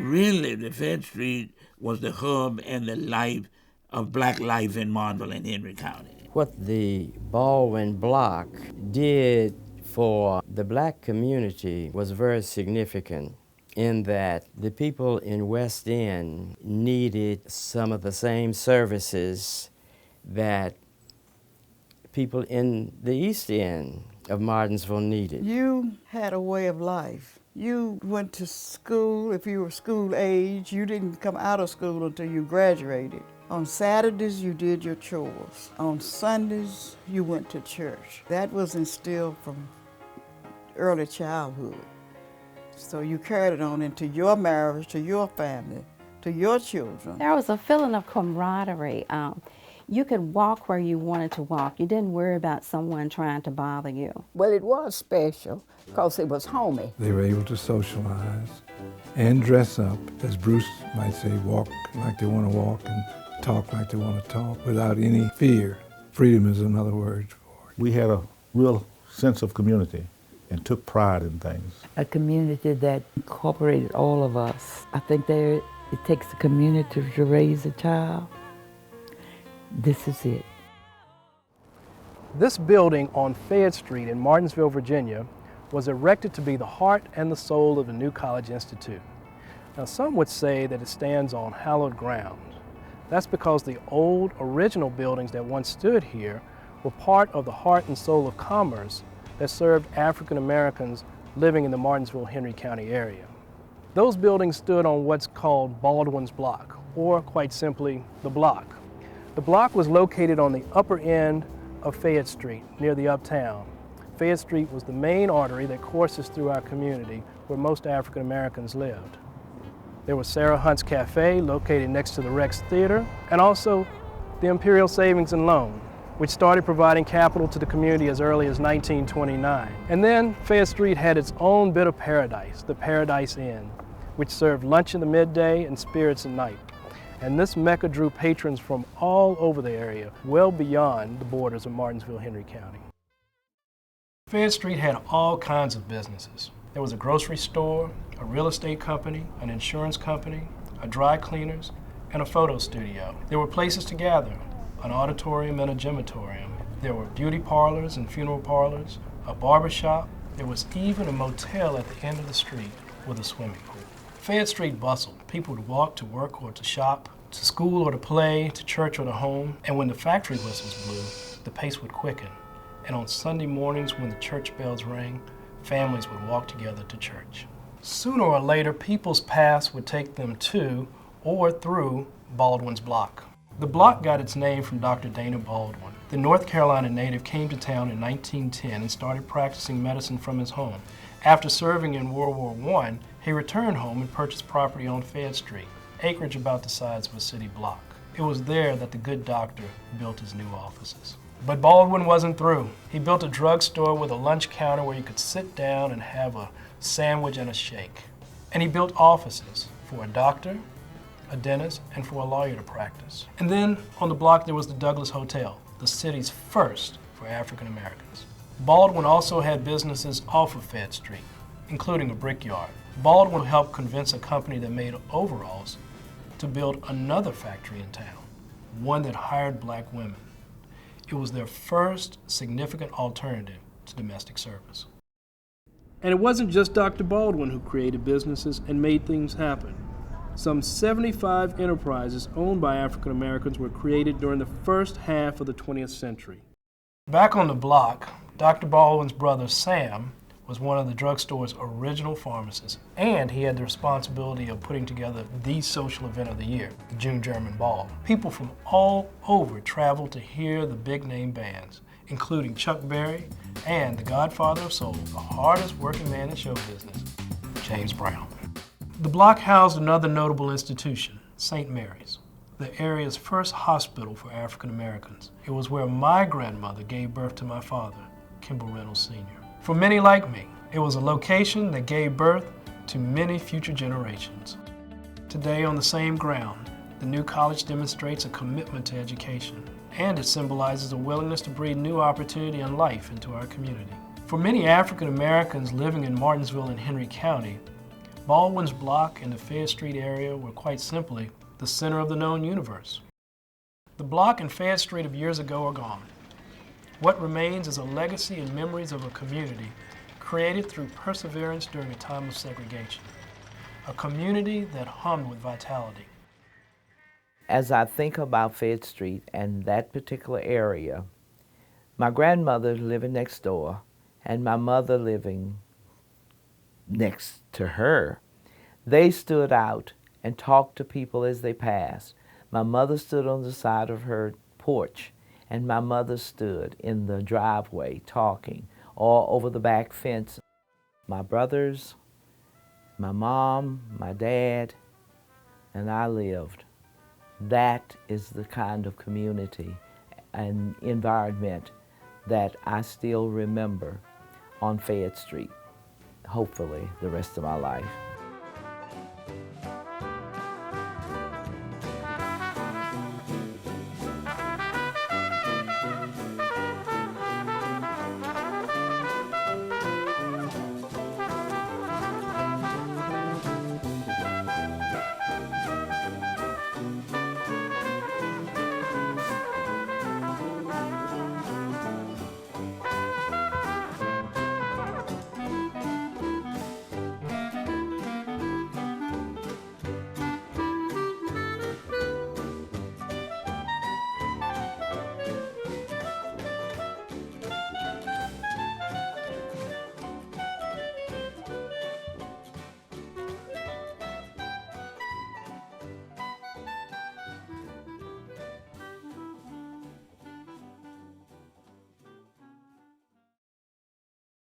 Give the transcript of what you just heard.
really the Fayette Street was the hub and the life of black life in Martinsville and Henry County. What the Baldwin block did for the black community was very significant in that the people in West End needed some of the same services that people in the East End of Martinsville needed. You had a way of life. You went to school, if you were school age, you didn't come out of school until you graduated. On Saturdays, you did your chores. On Sundays, you went to church. That was instilled from early childhood. So you carried it on into your marriage, to your family, to your children. There was a feeling of camaraderie. You could walk where you wanted to walk. You didn't worry about someone trying to bother you. Well, it was special because it was homey. They were able to socialize and dress up, as Bruce might say, walk like they want to walk and talk like they want to talk without any fear. Freedom is another word for it. We had a real sense of community and took pride in things. A community that incorporated all of us. I think it takes a community to raise a child. This is it. This building on Fayette Street in Martinsville, Virginia, was erected to be the heart and the soul of the new college institute. Now, some would say that it stands on hallowed ground. That's because the old, original buildings that once stood here were part of the heart and soul of commerce that served African Americans living in the Martinsville-Henry County area. Those buildings stood on what's called Baldwin's block, or quite simply, the block. The block was located on the upper end of Fayette Street, near the Uptown. Fayette Street was the main artery that courses through our community where most African Americans lived. There was Sarah Hunt's Cafe, located next to the Rex Theater, and also the Imperial Savings and Loan, which started providing capital to the community as early as 1929. And then Fayette Street had its own bit of paradise, the Paradise Inn, which served lunch in the midday and spirits at night. And this Mecca drew patrons from all over the area, well beyond the borders of Martinsville-Henry County. Fayette Street had all kinds of businesses. There was a grocery store, a real estate company, an insurance company, a dry cleaners, and a photo studio. There were places to gather, an auditorium and a gymatorium. There were beauty parlors and funeral parlors, a barber shop. There was even a motel at the end of the street with a swimming pool. Fayette Street bustled. People would walk to work or to shop, to school or to play, to church or to home. And when the factory whistles blew, the pace would quicken. And on Sunday mornings when the church bells rang, families would walk together to church. Sooner or later, people's paths would take them to or through Baldwin's block. The block got its name from Dr. Dana Baldwin. The North Carolina native came to town in 1910 and started practicing medicine from his home. After serving in World War I, he returned home and purchased property on Fayette Street, acreage about the size of a city block. It was there that the good doctor built his new offices. But Baldwin wasn't through. He built a drugstore with a lunch counter where you could sit down and have a sandwich and a shake. And he built offices for a doctor, a dentist, and for a lawyer to practice. And then on the block there was the Douglas Hotel, the city's first for African Americans. Baldwin also had businesses off of Fayette Street, including a brickyard. Baldwin helped convince a company that made overalls to build another factory in town, one that hired black women. It was their first significant alternative to domestic service. And it wasn't just Dr. Baldwin who created businesses and made things happen. Some 75 enterprises owned by African Americans were created during the first half of the 20th century. Back on the block, Dr. Baldwin's brother Sam was one of the drugstore's original pharmacists, and he had the responsibility of putting together the social event of the year, the June German Ball. People from all over traveled to hear the big-name bands, including Chuck Berry and the godfather of soul, the hardest working man in show business, James Brown. The block housed another notable institution, St. Mary's, the area's first hospital for African Americans. It was where my grandmother gave birth to my father, Kimball Reynolds Sr. For many like me, it was a location that gave birth to many future generations. Today, on the same ground, the new college demonstrates a commitment to education, and it symbolizes a willingness to breathe new opportunity and life into our community. For many African Americans living in Martinsville and Henry County, Baldwin's block and the Fayette Street area were quite simply the center of the known universe. The block and Fayette Street of years ago are gone. What remains is a legacy and memories of a community created through perseverance during a time of segregation. A community that hummed with vitality. As I think about Fayette Street and that particular area, my grandmother living next door and my mother living next to her, they stood out and talked to people as they passed. My mother stood on the side of her porch, and my mother stood in the driveway talking, or over the back fence. My brothers, my mom, my dad, and I lived. That is the kind of community and environment that I still remember on Fayette Street, hopefully the rest of my life.